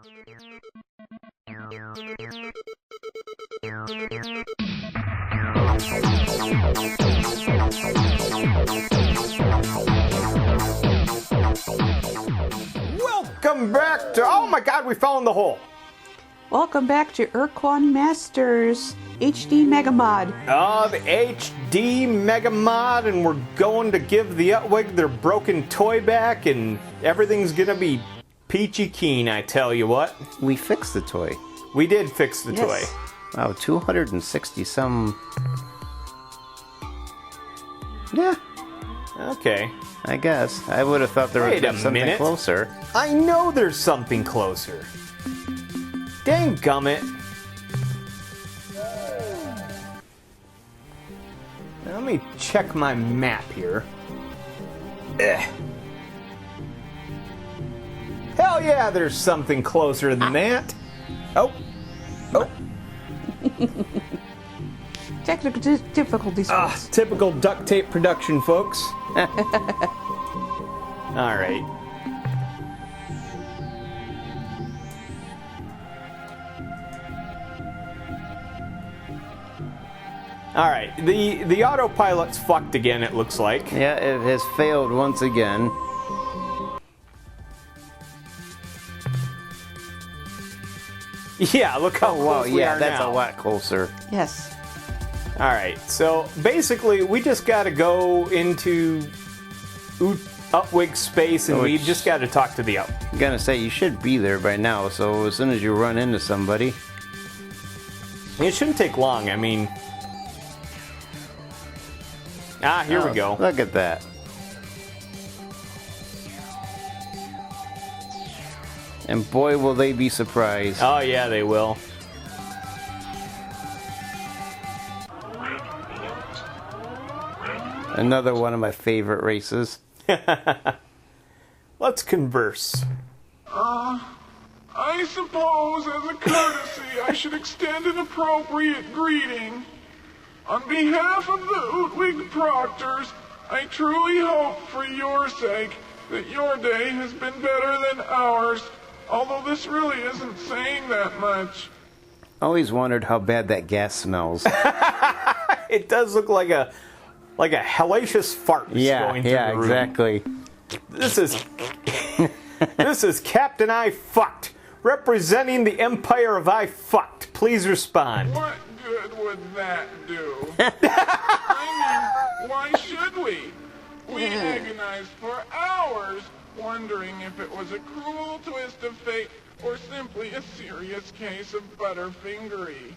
Welcome back to... Oh my god, we found the hole. Welcome back to Ur-Quan Masters HD Mega Mod. The HD Mega Mod, and we're going to give the Utwig their broken toy back, and everything's gonna be peachy keen, I tell you what. We fixed the toy. We did fix the toy. Wow, 260 some... Yeah. Okay. I guess. I would have thought there was something closer. I know there's something closer. Dang gummit. Let me check my map here. Ugh. Hell yeah, there's something closer than that. Oh. Technical difficulties. Typical duct tape production, folks. All right. All right. The autopilot's fucked again, it looks like. Yeah, it has failed once again. Yeah, look how close we are that's now. a lot closer. Yes. All right, so basically we just got to go into Utwig space, and we just got to talk to the Up. I'm gonna say you should be there by now, so as soon as you run into somebody. It shouldn't take long, I mean... here we go. Look at that. And boy, will they be surprised. Oh yeah, they will. Another one of my favorite races. Let's converse. I suppose as a courtesy I should extend an appropriate greeting. On behalf of the Utwig Proctors, I truly hope for your sake that your day has been better than ours, although this really isn't saying that much. Always wondered how bad that gas smells. It does look like a hellacious fart going through the room. Exactly. This is Captain I Fucked, representing the Empire of I Fucked. Please respond. What good would that do? I mean, why should we? We agonized for hours, wondering if it was a cruel twist of fate or simply a serious case of butterfingery.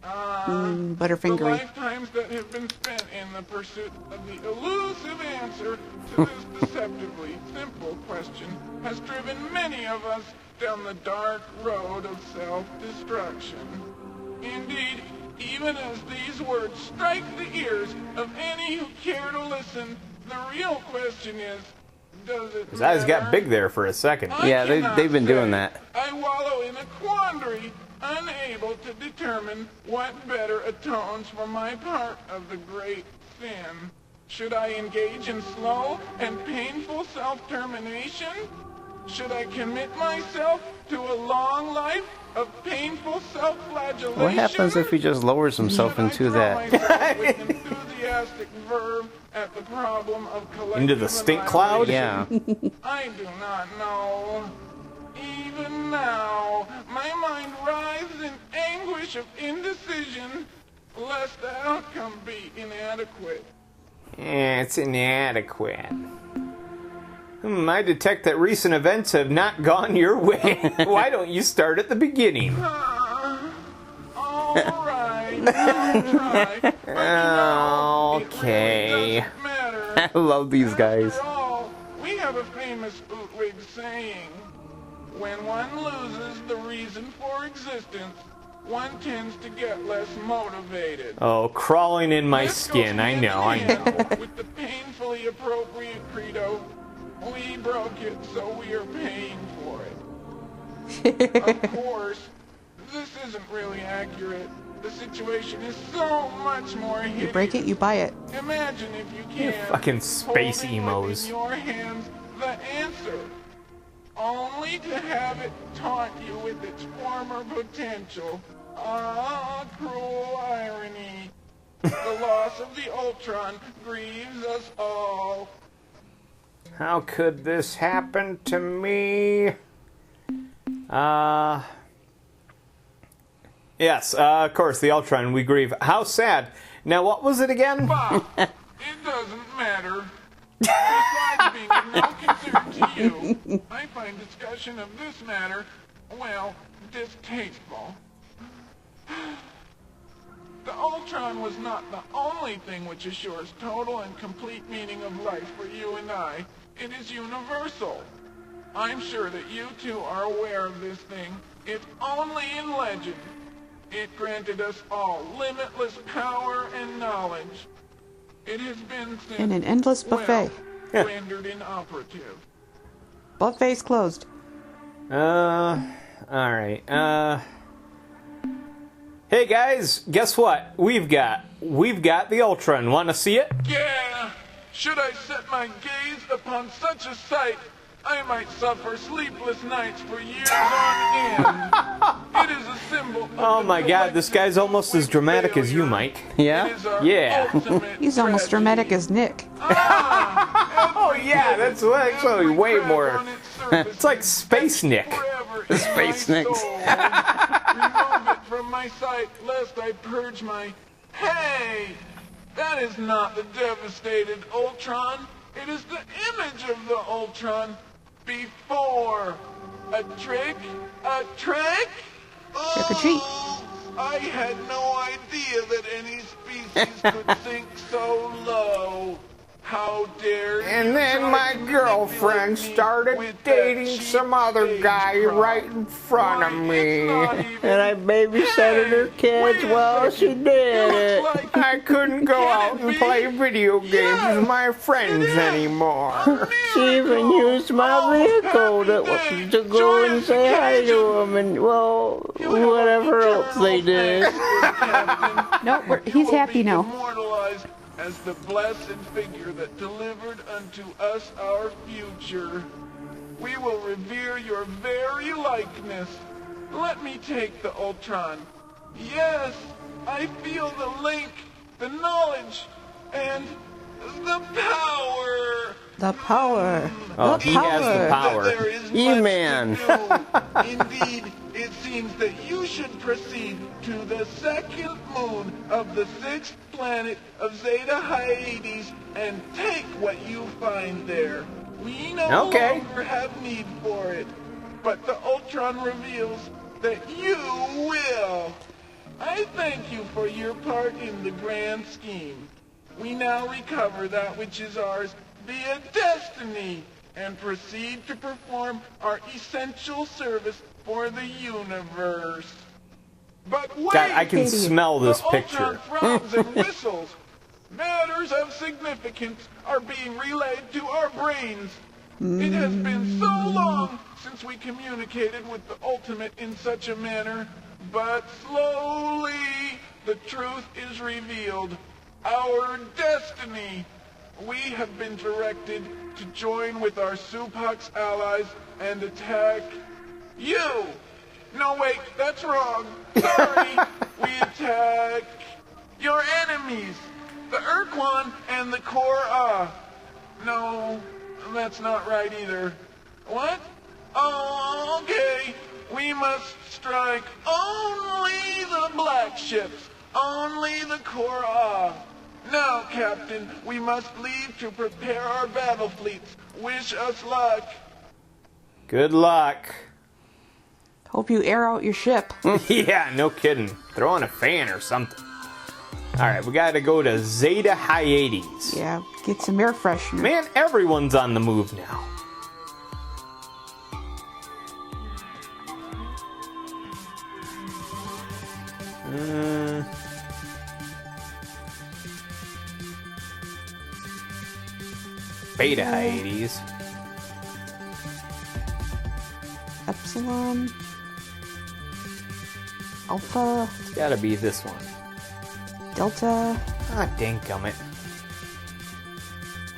Butterfingery. The lifetimes that have been spent in the pursuit of the elusive answer to this deceptively simple question has driven many of us down the dark road of self-destruction. Indeed, even as these words strike the ears of any who care to listen, the real question is, does it His eyes matter? got big there for a second. Yeah, they've been doing that. I wallow in a quandary, unable to determine what better atones for my part of the great sin. Should I engage in slow and painful self-termination? Should I commit myself to a long life of painful self-flagellation? What happens if he just lowers himself into that? With enthusiastic verve at the problem of collective Into the stink cloud? Yeah. I do not know. Even now, my mind writhes in anguish of indecision, lest the outcome be inadequate. It's inadequate. I detect that recent events have not gone your way. Why don't you start at the beginning? All right, I'll try. But you know, Okay. It really doesn't matter. I love these guys. After all, we have a famous Utwig saying, when one loses the reason for existence, one tends to get less motivated. Oh, crawling in my This skin. goes I know, I hand in know. hand with the painfully appropriate credo, we broke it, so we are paying for it. Of course, this isn't really accurate. The situation is so much more hideous. You break it, you buy it. Imagine if you can. fucking space holding emos. within your hands the answer. only to have it taunt you with its former potential. Ah, cruel irony. The loss of the Ultron grieves us all. How could this happen to me? Yes, of course, the Ultron, we grieve. How sad. Now, what was it again? Bob, it doesn't matter. Besides being of no concern to you, I find discussion of this matter, well, distasteful. The Ultron was not the only thing which assures total and complete meaning of life for you and I. It is universal. I'm sure that you two are aware of this thing, if only in legend. It granted us all limitless power and knowledge. It has been since, In an endless buffet. well, rendered inoperative. Buffet's closed. Alright, Hey guys, guess what? We've got the Ultron. Wanna see it? Yeah! Should I set my gaze upon such a sight, I might suffer sleepless nights for years on end. It is a symbol of Oh the my god, this collective guy's almost as dramatic as you, failure. Mike. Yeah? It is our Yeah. ultimate He's almost tragedy. dramatic as Nick. Oh yeah, that's actually way more. It's like Space Nick. Space Nick. Remove it from my sight, lest I purge my... Hey! That is not the devastated Ultron. It is the image of the Ultron before. A trick? A trick? Trick or treat. Oh, I had no idea that any species could sink so low. How dare you And then try my to girlfriend manipulate me started with that dating cheap some other stage guy prop. right in front of Why, me. it's not even- And I babysat her kids Wait a while she second. did It it. looks like I couldn't go Can out it and be? play video games Yes, with my it friends is. anymore. She even used my vehicle to go and say hi to him and, well, whatever else they did. Nope, he's happy now. Immortalized as the blessed figure that delivered unto us our future. We will revere your very likeness. Let me take the Ultron. Yes, I feel the link, the knowledge, and the power. The power. Oh, the he has the power. That there is E-Man. much to do. Indeed, it seems that you should proceed to the second moon of the sixth planet of Zeta Hyades and take what you find there. We no longer have need for it, but the Ultron reveals that you will. I thank you for your part in the grand scheme. We now recover that which is ours via destiny and proceed to perform our essential service for the universe. But wait! God, I can smell this the picture. Ultron frowns and whistles. Matters of significance are being relayed to our brains. It has been so long since we communicated with the Ultimate in such a manner, but slowly the truth is revealed. Our destiny. We have been directed to join with our Supux allies and attack you. No, wait, that's wrong. Sorry. We attack your enemies, the Ur-Quan and the Ur-Quan. No, that's not right either. What? Oh, okay. We must strike only the black ships, only the Ur-Quan. Now, Captain, we must leave to prepare our battle fleets. Wish us luck. Good luck. Hope you air out your ship. Yeah, no kidding. Throw on a fan or something. Alright, we gotta go to Zeta Hyades. Yeah, get some air freshener. Man, everyone's on the move now. Beta Hyades. Epsilon. Alpha. It's gotta be this one. Delta. Ah, danggummit.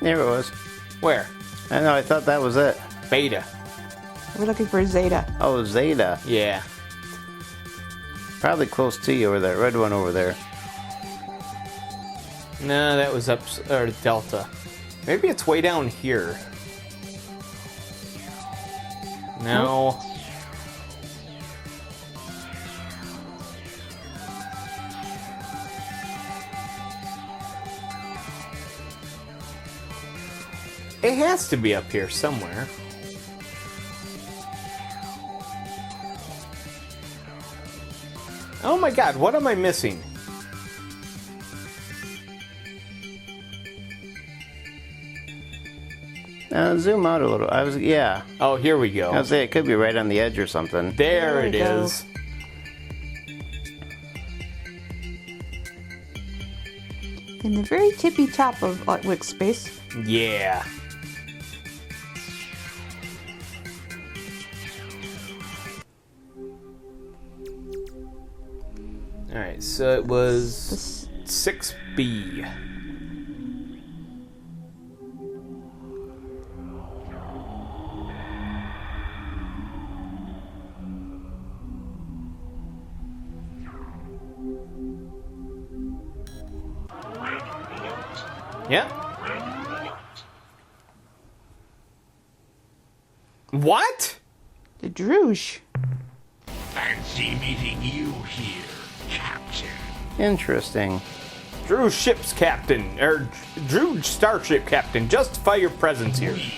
There it was. Where? I know, I thought that was it. Beta. We're looking for Zeta. Oh, Zeta. Yeah. Probably close to you over there. Red one over there. No, that was or Delta. Maybe it's way down here. No. It has to be up here somewhere. Oh my god, what am I missing? Zoom out a little. Yeah. Oh, here we go. I was say it could be right on the edge or something. There it we go. is. In the very tippy top of Otwick space. Yeah. Alright, so it was 6B. Yeah. What? The Druge. Fancy meeting you here, Captain. Interesting. Drew ship's captain, Drew starship captain, justify your presence here. We,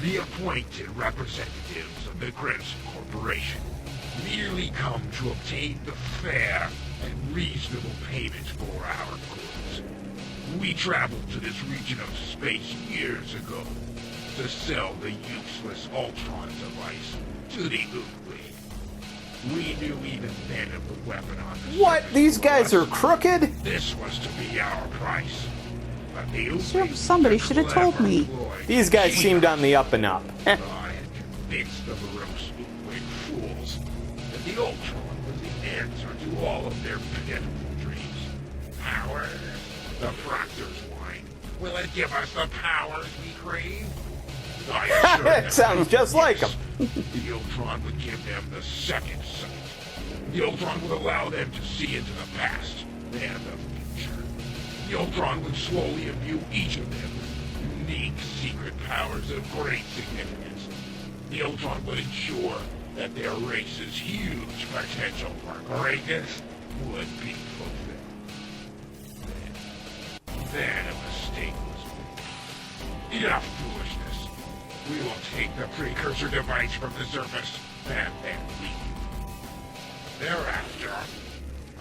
the appointed representatives of the Crimson Corporation, merely come to obtain the fair and reasonable payment for our goods. We traveled to this region of space years ago to sell the useless Ultron device to the Ur-Quan. We knew even then of the weapon on the What? surface These for guys us. are crooked? This was to be our price. But the Sure, Ur-Quan somebody should have told clever me. ploy. These guys seemed on the up and up. I had convinced the morose Ur-Quan fools that the Ultron was the answer to all of their pitiful dreams. Power, the Proctor's wine. Will it give us the powers we crave? I assured them It sounds just like yes. them. The Ultron would give them the second sight. The Ultron would allow them to see into the past and the future. The Ultron would slowly imbue each of them with unique secret powers of great significance. The Ultron would ensure that their race's huge potential for greatness would be fulfilled. Then a mistake was made. Enough foolishness. We will take the precursor device from the surface and then leave. Thereafter,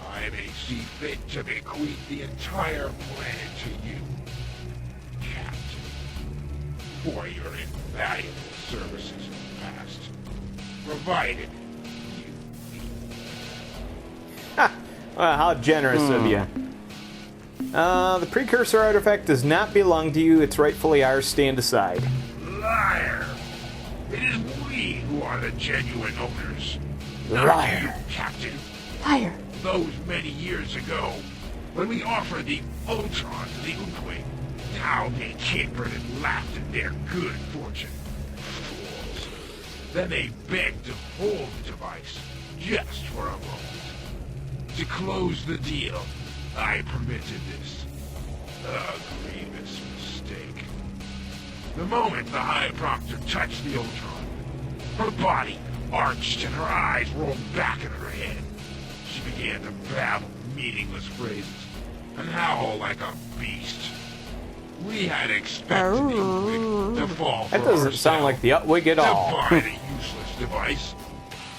I may see fit to bequeath the entire planet to you, Captain, for your invaluable services in the past, provided you Well, how generous of you. The precursor artifact does not belong to you. It's rightfully ours. Stand aside. liar. It is we who are the genuine owners. Liar. Not you, Captain. Liar. Those many years ago, when we offered the Ultron to the Ur-Quan, how they capered and laughed at their good fortune. Fools. Then they begged to hold the device, just for a moment. To close the deal, I permitted this. A grievous mistake. The moment the High Proctor touched the Ultron, her body arched and her eyes rolled back in her head. She began to babble meaningless phrases and howl like a beast. We had expected the Ur-Quan to fall for That doesn't her sound like the Upwig at to all. buy the useless device,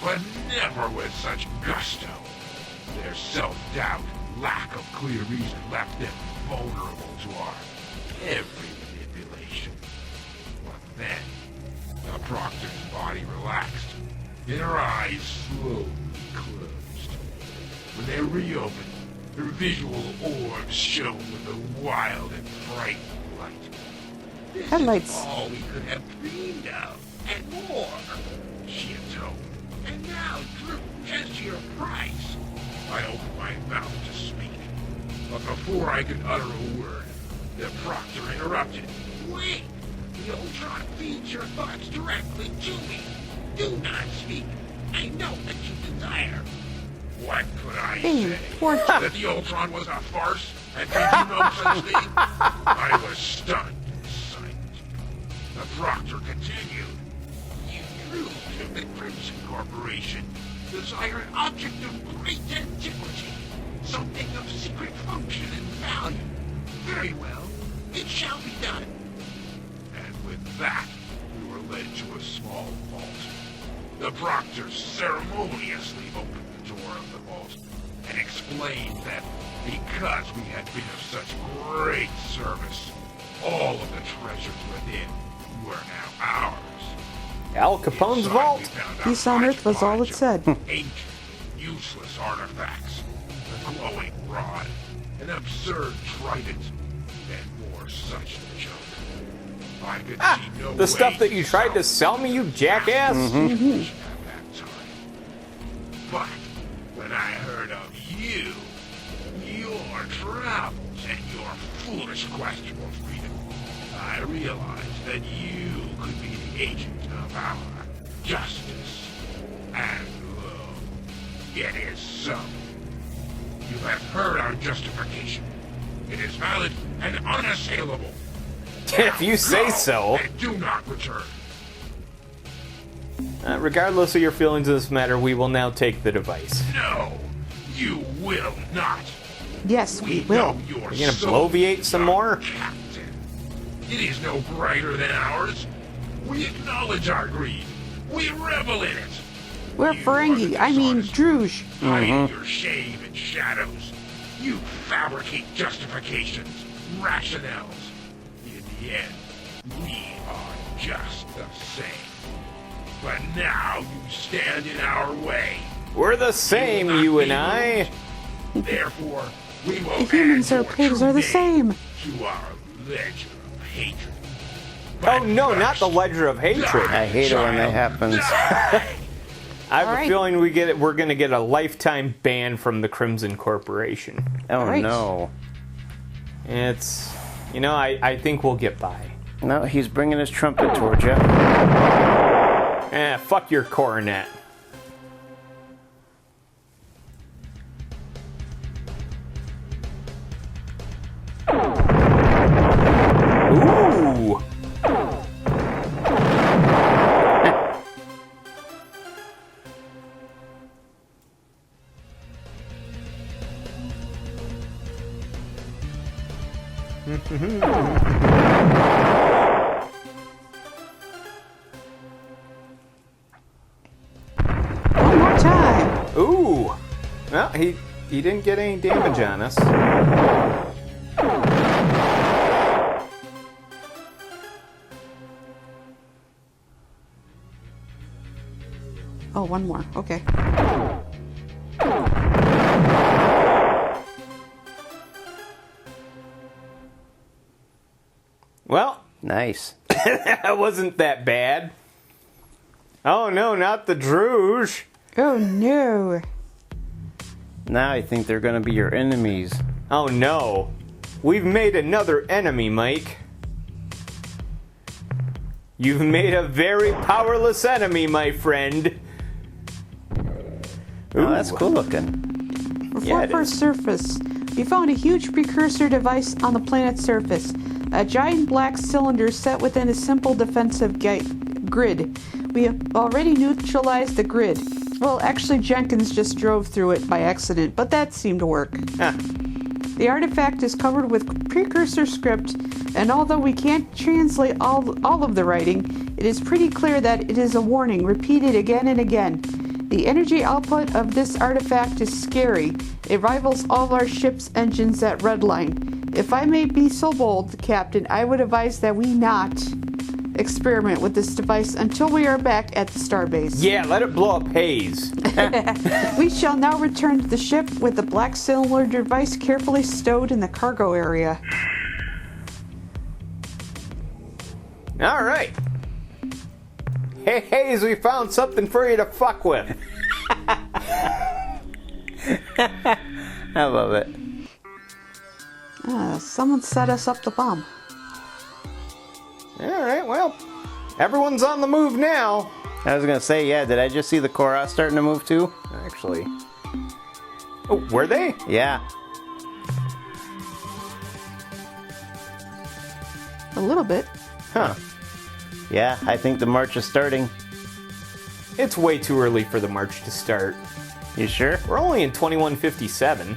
but never with such gusto. Their self-doubt and lack of clear reason left them vulnerable to our every manipulation. But then, the Proctor's body relaxed, and her eyes slowly closed. When they reopened, her visual orbs shone with a wild and frightening light. This Headlights. is all we could have dreamed of, and more, she intoned. And now, Drew, as to your price. I opened my mouth to speak, but before I could utter a word, the Proctor interrupted. Wait! The Ultron feeds your thoughts directly to me. Do not speak. I know what you desire. What could I Hey, say? poor That the Ur-Quan was a farce? And did you know such thing? I was stunned and silent. The proctor continued. You proved that the Crimson Corporation desire an object of great antiquity, something of secret function and value. Very well, it shall be done. And with that, we were led to a small vault. The proctor ceremoniously opened the door of the vault and explained that because we had been of such great service, all of the treasures within were now ours. Al Capone's Inside, vault. we found a Peace on earth was all it hodgepodge said. of ancient, useless artifacts, a glowing rod, an absurd trident, and more such junk. I could see no The stuff way that you tried to sell me, you jackass. at that time. But when I heard of you, your travels, and your foolish quest for freedom, I realized that you could be the agent of our justice and love. It is so. You have heard our justification. It is valid and unassailable. If you say Go so. and do not return. Regardless of your feelings in this matter, we will now take the device. No, you will not. Yes, we We will. know your You gonna soul, bloviate some our more? Captain. It is no brighter than ours. We acknowledge our greed. We revel in it. We're You are Ferengi. the I mean, dishonest, Druge. hiding your shame in shadows. You fabricate justifications, rationales. In the end, we are just the same. But now you stand in our way. We're the same, you and I. Therefore, we will The humans add or your pigs true are the name same. to our ledger of hatred. Oh no, not the Ledger of Hatred. I hate it when that happens. I have a Alright. feeling we're gonna get a lifetime ban from the Crimson Corporation. Oh Right. no. It's, I think we'll get by. No, he's bringing his trumpet towards you. Fuck your coronet. Ooh. One more time. Ooh. Well, he didn't get any damage on us. Oh, one more. Okay. Well, Nice. that wasn't that bad. Oh no, not the Druge. Oh no. Now I think they're gonna be your enemies. Oh no. We've made another enemy, Mike. You've made a very powerless enemy, my friend. Oh, that's cool looking. Before it Earth's surface, we found a huge precursor device on the planet's surface. A giant black cylinder set within a simple defensive grid. We have already neutralized the grid. Well, actually, Jenkins just drove through it by accident, but that seemed to work. Huh. The artifact is covered with precursor script, and although we can't translate all of the writing, it is pretty clear that it is a warning repeated again and again. The energy output of this artifact is scary. It rivals all of our ship's engines at Redline. If I may be so bold, Captain, I would advise that we not experiment with this device until we are back at the starbase. Yeah, let it blow up haze. We shall now return to the ship with the black cylinder device carefully stowed in the cargo area. All right. Hey, Hayes, we found something for you to fuck with. I love it. Someone set us up the bomb. All right, well, everyone's on the move now. I was gonna say, yeah, did I just see the Korra starting to move too? Actually. Oh, were they? Yeah. A little bit. Huh. Yeah, I think the march is starting. It's way too early for the march to start. You sure? We're only in 2157.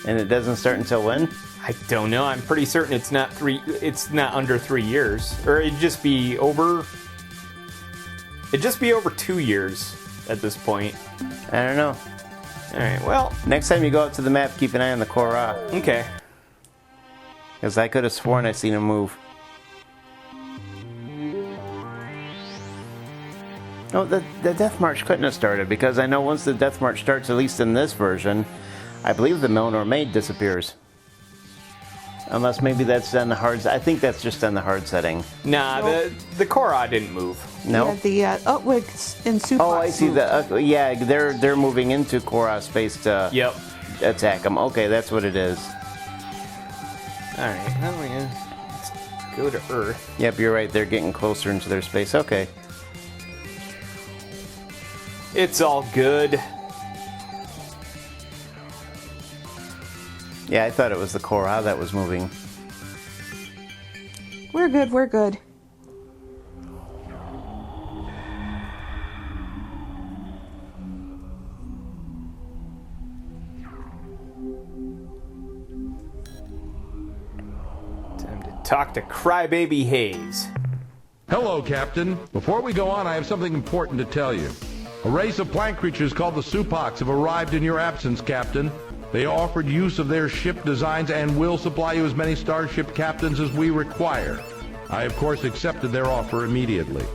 And it doesn't start until when? I don't know. I'm pretty certain it's not under 3 years. Or it'd just be over 2 years at this point. I don't know. Alright, well, Next time you go out to the map, keep an eye on the Korra. okay. Because I could have sworn I seen him move. No, the Death March couldn't have started, because I know once the Death March starts, at least in this version, I believe the Melnor Maid disappears. Unless maybe that's on the hard... I think that's just on the hard setting. Nah, the Korra didn't move. No? Yeah, the Utwigs and Supac. Oh, I see. moved. Yeah, they're moving into Korra space to Yep. attack them. Okay, that's what it is. Alright, now let's go to Earth. Yep, you're right. They're getting closer into their space. Okay. It's all good. Yeah, I thought it was the Korra that was moving. We're good, we're good. Time to talk to Crybaby Hayes. Hello, Captain. Before we go on, I have something important to tell you. A race of plant creatures called the Supacs have arrived in your absence, Captain. They offered use of their ship designs and will supply you as many starship captains as we require. I, of course, accepted their offer immediately.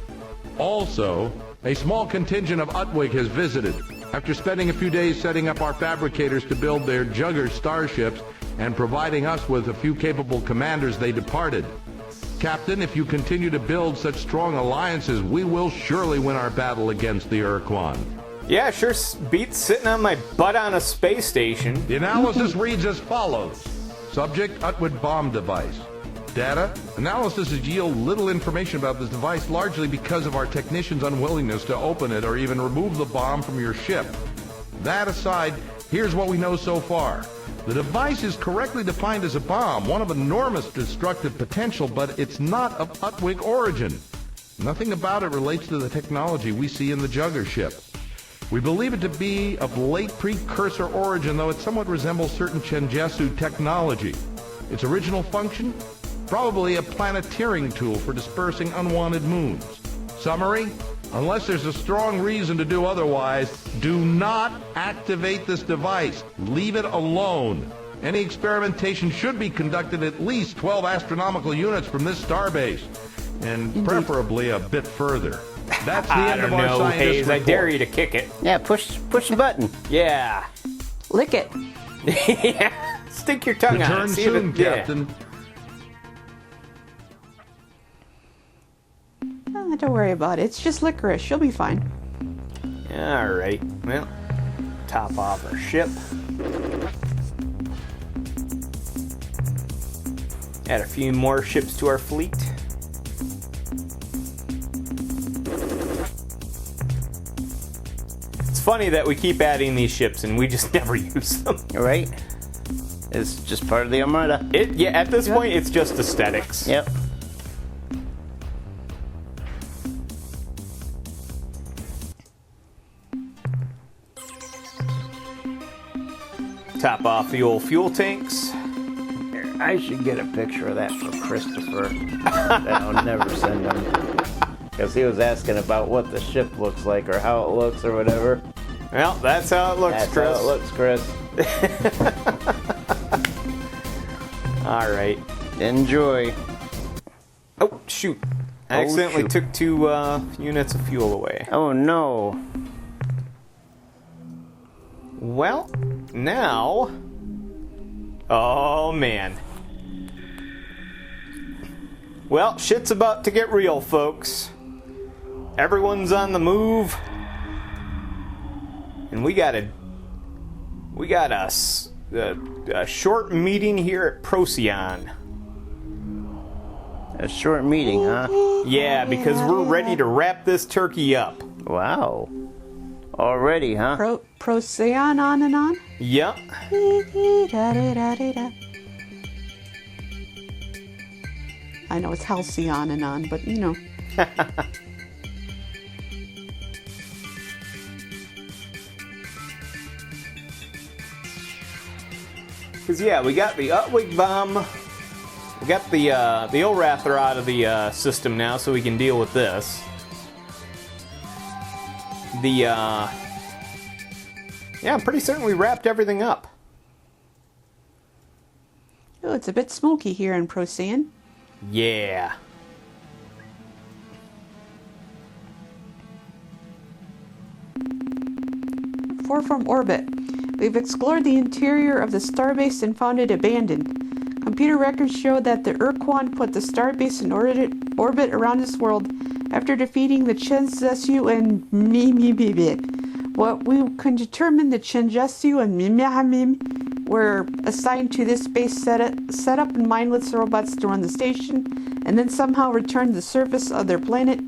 Also, a small contingent of Utwig has visited. After spending a few days setting up our fabricators to build their Jugger starships and providing us with a few capable commanders, they departed. Captain, if you continue to build such strong alliances, we will surely win our battle against the Ur-Quan. Yeah, sure beats sitting on my butt on a space station. The analysis reads as follows. Subject, Utwig bomb device. Data, analysis has yield little information about this device, largely because of our technicians' unwillingness to open it or even remove the bomb from your ship. That aside, here's what we know so far. The device is correctly defined as a bomb, one of enormous destructive potential, but it's not of Utwig origin. Nothing about it relates to the technology we see in the Jugger ship. We believe it to be of late precursor origin, though it somewhat resembles certain Chenjesu technology. Its original function? Probably a planeteering tool for dispersing unwanted moons. Summary? Unless there's a strong reason to do otherwise, do not activate this device. Leave it alone. Any experimentation should be conducted at least 12 astronomical units from this starbase, and preferably a bit further. That's the end of our scientist Hayes. report. I dare you to kick it. Yeah, push the button. Yeah. Lick it. Yeah. Stick your tongue out. Return See if soon, it- yeah. Captain. Don't worry about it. It's just licorice. She'll be fine. Alright. Well, top off our ship. Add a few more ships to our fleet. It's funny that we keep adding these ships and we just never use them. Right? It's just part of the Armada. At this point, it's just aesthetics. Yep. Top off the old fuel tanks. I should get a picture of that for Christopher. That I'll never send him. Because he was asking about what the ship looks like or how it looks or whatever. Well, that's how it looks, That's Chris. how it looks, Chris. Alright. Enjoy. Oh, shoot. I accidentally shoot. took 2 units of fuel away. Oh no. Well, now... Oh, man. Well, shit's about to get real, folks. Everyone's on the move. And we got a short meeting here at Procyon. A short meeting, huh? Yeah, because we're ready to wrap this turkey up. Wow. Already, huh? Procyon on and on? Yep. I know it's halcyon and on, but you know. Because, yeah, we got the Utwig bomb. We got the Ulrather out of the system now, so we can deal with this. Yeah, I'm pretty certain we wrapped everything up. Oh, it's a bit smoky here in Procyon. Yeah. From orbit. We've explored the interior of the starbase and found it abandoned. Computer records show that the Ur-Quan put the starbase in orbit around this world after defeating the Chenjesu and Mimibibit. What we can determine the Chenjesu and Mimimim were assigned to this base set up mindless robots to run the station, and then somehow returned to the surface of their planet,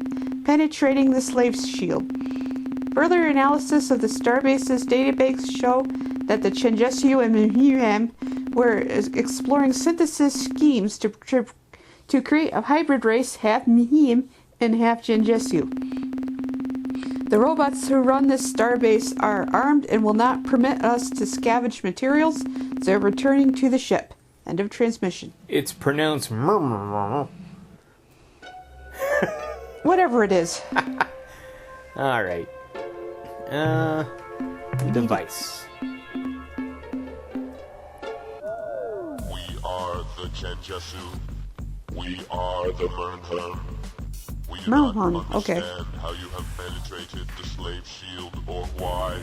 penetrating the slave's shield. Further analysis of the starbase's database show that the Chenjesu and Mimimim were exploring synthesis schemes to create a hybrid race, half Mihim and half Chenjesu. The robots who run this starbase are armed and will not permit us to scavenge materials, so they're returning to the ship. End of transmission. It's pronounced murmur. Whatever it is. All right. Device. We are the Chenjesu. We are the Mernherm. We do not Mernherm, okay. understand how you have penetrated the slave shield or why,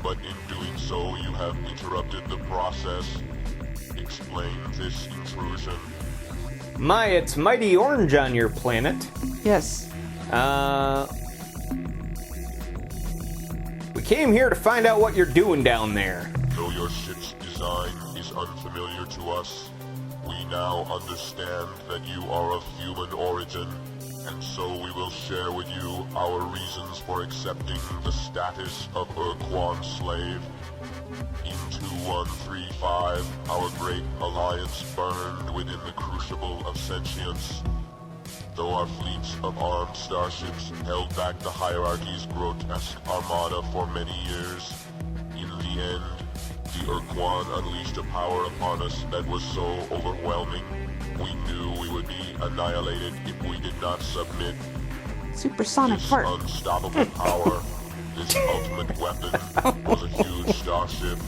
but in doing so you have interrupted the process. Explain this intrusion. It's mighty orange on your planet. Yes. We came here to find out what you're doing down there. Though your ship's design is unfamiliar to us, we now understand that you are of human origin, and so we will share with you our reasons for accepting the status of Ur-Quan slave. In 2135, our great alliance burned within the crucible of sentience. Though our fleets of armed starships held back the hierarchy's grotesque armada for many years, in the end, the Ur-Quan unleashed a power upon us that was so overwhelming, we knew we would be annihilated if we did not submit. Supersonic This fart. unstoppable power, this ultimate weapon, was a huge starship,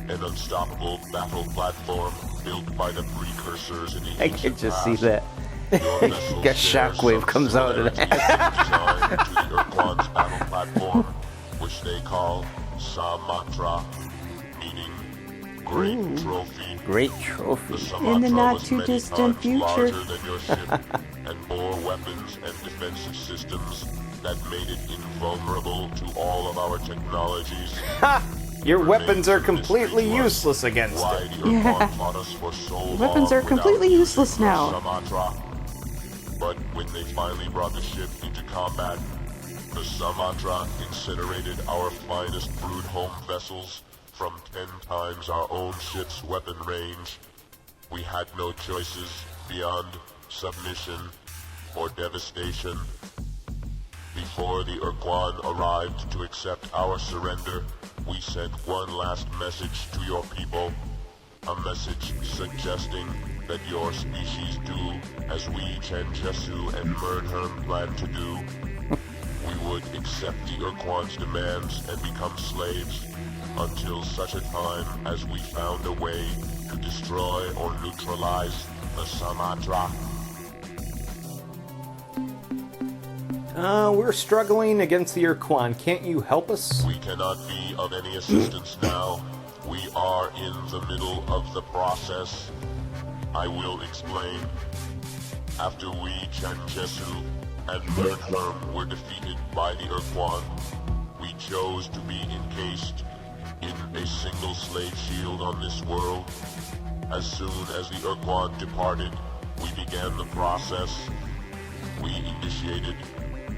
an unstoppable battle platform built by the precursors in the I ancient can just see past. that. Your vessel Got shares shockwave some comes out of similarities in design to the Ur-Quan's battle platform, which they call Samatra, meaning Great Trophy. Great The trophy. Sumatra In the was not-too-distant many times future. larger than your ship, and bore weapons and defensive systems that made it invulnerable to all of our technologies. Ha! Your weapons are Remains a mystery completely to us useless against why it. the Ur-Quan Yeah. fought us for so Weapons long are completely without useless using now. Sumatra. But when they finally brought the ship into combat, the Sumatra incinerated our finest brood home vessels from 10 times our own ship's weapon range. We had no choices beyond submission or devastation. Before the Ur-Quan arrived to accept our surrender, we sent one last message to your people. A message suggesting that your species do as we Chenjesu and Mernherm plan to do. We would accept the Ur-Quan's demands and become slaves until such a time as we found a way to destroy or neutralize the Sumatra. We're struggling against the Ur-Quan. Can't you help us? We cannot be of any assistance now. We are in the middle of the process. I will explain. After we, Chenjesu and Mernherm, were defeated by the Ur-Quan, we chose to be encased in a single slave shield on this world. As soon as the Ur-Quan departed, we began began the process. We initiated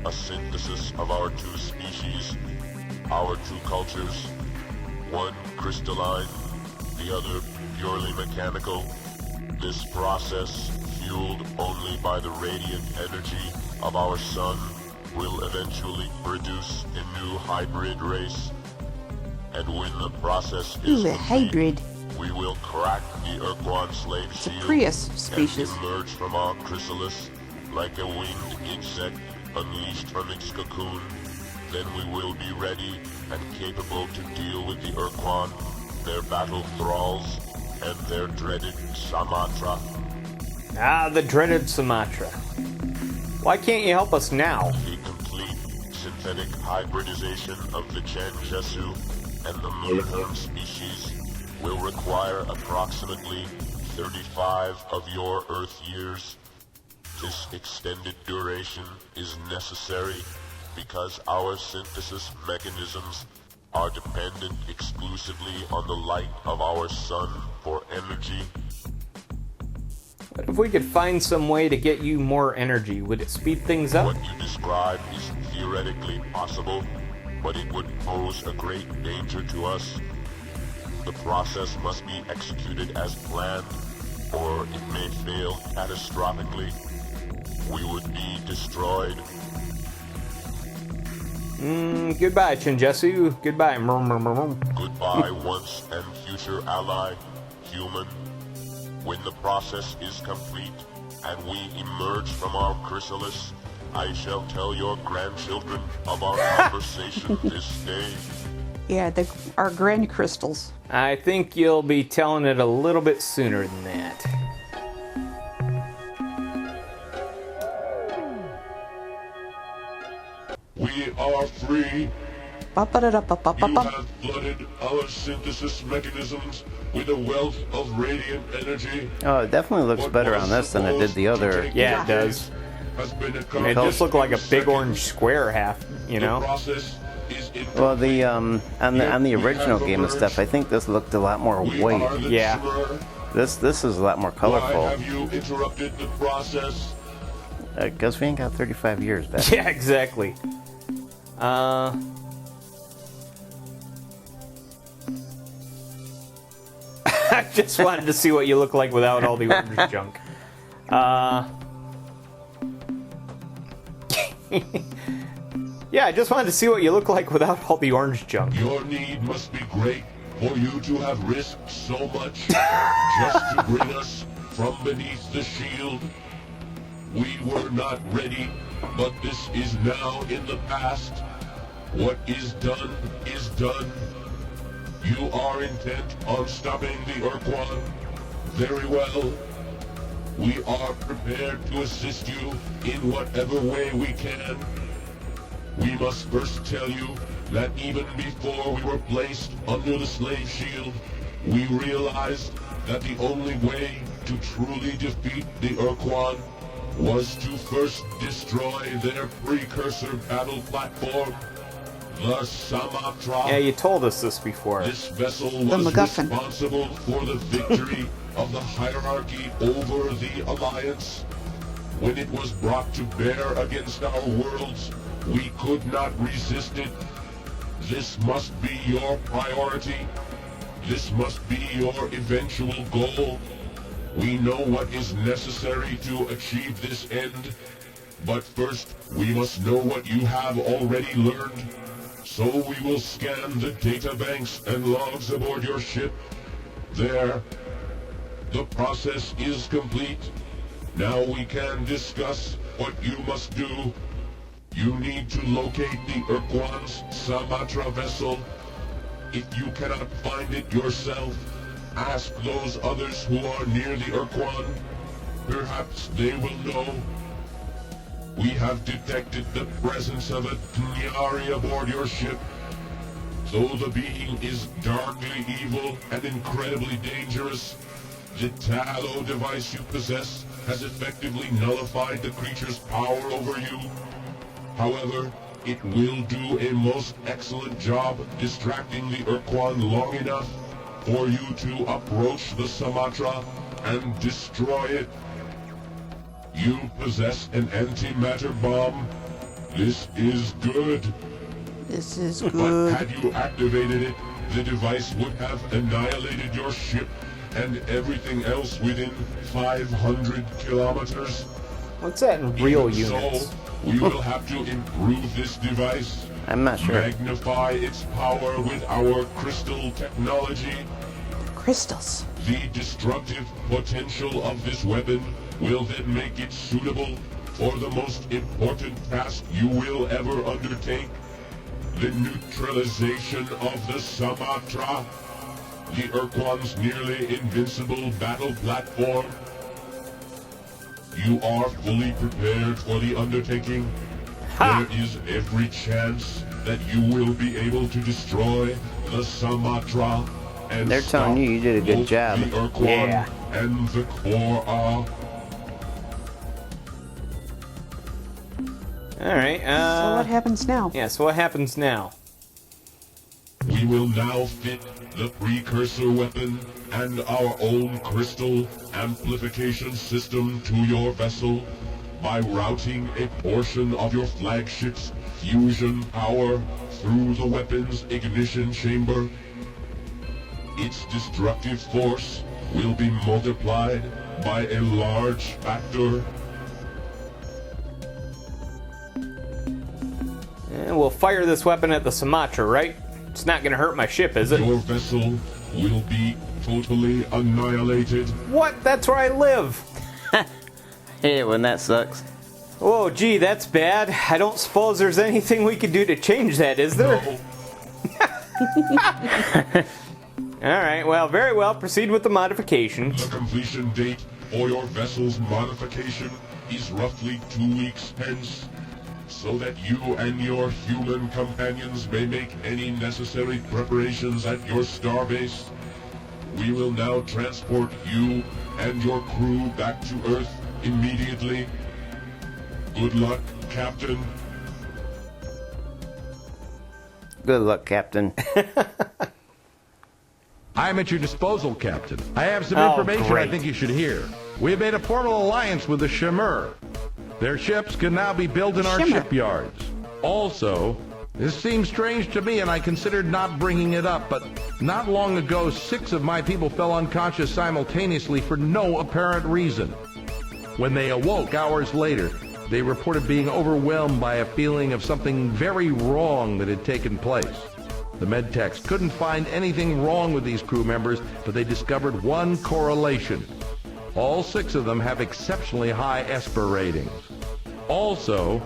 a synthesis of our two species, our two cultures, one crystalline, the other purely mechanical. This process, fueled only by the radiant energy of our sun, will eventually produce a new hybrid race. And when the process is Ooh, a hybrid. we will crack the Ur-Quan slave It's a shield Prius species. and emerge from our chrysalis like a winged insect unleashed from its cocoon. Then we will be ready and capable to deal with the Ur-Quan, their battle thralls, and their dreaded Sumatra. Ah, the dreaded Sumatra. Why can't you help us now? The complete synthetic hybridization of the Chen Jesu and the Moonhorn species will require approximately 35 of your Earth years. This extended duration is necessary because our synthesis mechanisms are dependent exclusively on the light of our sun for energy. But if we could find some way to get you more energy, would it speed things up? What you describe is theoretically possible, but it would pose a great danger to us. The process must be executed as planned, or it may fail catastrophically. We would be destroyed. Goodbye, Chinjesu. Goodbye. Goodbye, once and future ally, human. When the process is complete and we emerge from our chrysalis, I shall tell your grandchildren of our conversation this day. Yeah, our grand crystals. I think you'll be telling it a little bit sooner than that. We are free. You Ba-ba-da-da-ba-ba-ba-ba. have flooded our synthesis mechanisms with a wealth of radiant energy. Oh, it definitely looks better on this than it did the other. Yeah, it does. Has been It just looked like a big orange square half, you know? Well, the on the original game and stuff, I think this looked a lot more white. Yeah. This is a lot more Why colorful. have you interrupted the process? Because we ain't got 35 years back. Yeah, exactly. I just wanted to see what you look like without all the orange junk. Yeah, I just wanted to see what you look like without all the orange junk. Your need must be great for you to have risked so much just to bring us from beneath the shield. We were not ready, but this is now in the past. What is done is done. You are intent on stopping the Ur-Quan. Very well. We are prepared to assist you in whatever way we can. We must first tell you that even before we were placed under the slave shield, we realized that the only way to truly defeat the Ur-Quan was to first destroy their precursor battle platform, the Sumatra. Yeah, you told us this before. This vessel The was MacGuffin. responsible for the victory of the hierarchy over the Alliance. When it was brought to bear against our worlds, we could not resist it. This must be your priority. This must be your eventual goal. We know what is necessary to achieve this end, but first we must know what you have already learned. So we will scan the databanks and logs aboard your ship. There. The process is complete. Now we can discuss what you must do. You need to locate the Ur-Quan's Sumatra vessel. If you cannot find it yourself, ask those others who are near the Ur-Quan. Perhaps they will know. We have detected the presence of a Nyari aboard your ship. Though the being is darkly evil and incredibly dangerous, the Talo device you possess has effectively nullified the creature's power over you. However, it will do a most excellent job distracting the Ur-Quan long enough for you to approach the Sumatra and destroy it. You possess an antimatter bomb. This is good. This is But good. had you activated it, the device would have annihilated your ship and everything else within 500 kilometers. What's that in real Even units? So, we will have to improve this device, I'm not sure. magnify its power with our crystal technology. Crystals. The destructive potential of this weapon will then make it suitable for the most important task you will ever undertake, the neutralization of the Sumatra, the Ur-Quan's nearly invincible battle platform. You are fully prepared for the undertaking. There is every chance that you will be able to destroy the Sumatra and They're telling you did a good both job. the Ur-Quan Yeah. and the Core. Alright, So what happens now? yeah, so what happens now? We will now fit the precursor weapon and our own crystal amplification system to your vessel by routing a portion of your flagship's fusion power through the weapon's ignition chamber. Its destructive force will be multiplied by a large factor. And we'll fire this weapon at the Sumatra, right? It's not gonna hurt my ship, is it? Your vessel will be totally annihilated. What? That's where I live! Hey, when that sucks. Oh, gee, that's bad. I don't suppose there's anything we could do to change that, is there? No. Alright, well, very well. Proceed with the modifications. The completion date for your vessel's modification is roughly 2 weeks hence, so that you and your human companions may make any necessary preparations at your starbase. We will now transport you and your crew back to Earth immediately. Good luck, Captain. Good luck, Captain. I'm at your disposal, Captain. I have some Oh, information great. I think you should hear. We have made a formal alliance with the Shimmer. Their ships can now be built in our Shimmer. shipyards. Also, this seems strange to me and I considered not bringing it up, but not long ago 6 of my people fell unconscious simultaneously for no apparent reason. When they awoke hours later, they reported being overwhelmed by a feeling of something very wrong that had taken place. The medtechs couldn't find anything wrong with these crew members, but they discovered one correlation. All 6 of them have exceptionally high Esper ratings. Also,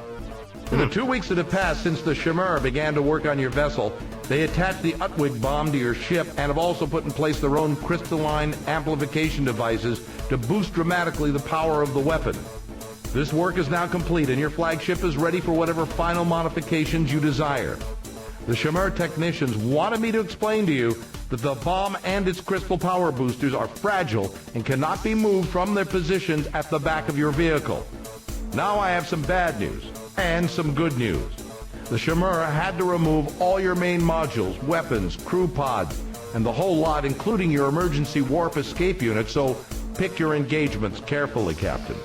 in the 2 weeks that have passed since the Shimmer began to work on your vessel, they attached the Utwig bomb to your ship and have also put in place their own crystalline amplification devices to boost dramatically the power of the weapon. This work is now complete and your flagship is ready for whatever final modifications you desire. The Shimmer technicians wanted me to explain to you that the bomb and its crystal power boosters are fragile and cannot be moved from their positions at the back of your vehicle. Now I have some bad news and some good news. The Shimmer had to remove all your main modules, weapons, crew pods, and the whole lot, including your emergency warp escape unit, so pick your engagements carefully, Captain.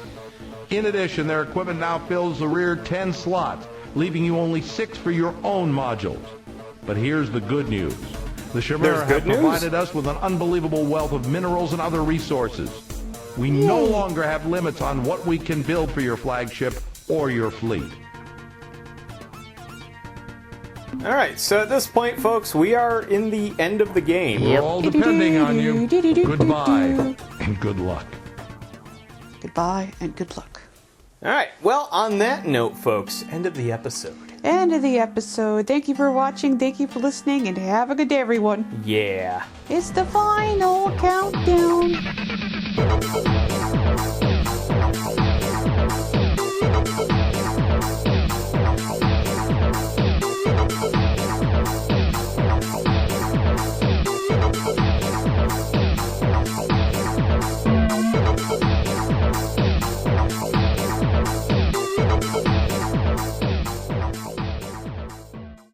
In addition, their equipment now fills the rear 10 slots, leaving you only 6 for your own modules. But here's the good news. The Shimmer There's have good news? provided us with an unbelievable wealth of minerals and other resources. We no longer have limits on what we can build for your flagship or your fleet. Alright, so at this point, folks, we are in the end of the game. We're all depending on you. Goodbye and good luck. Goodbye and good luck. Alright, well, on that note, folks, end of the episode. End of the episode. Thank you for watching. Thank you for listening. And have a good day, everyone. Yeah. It's the final countdown.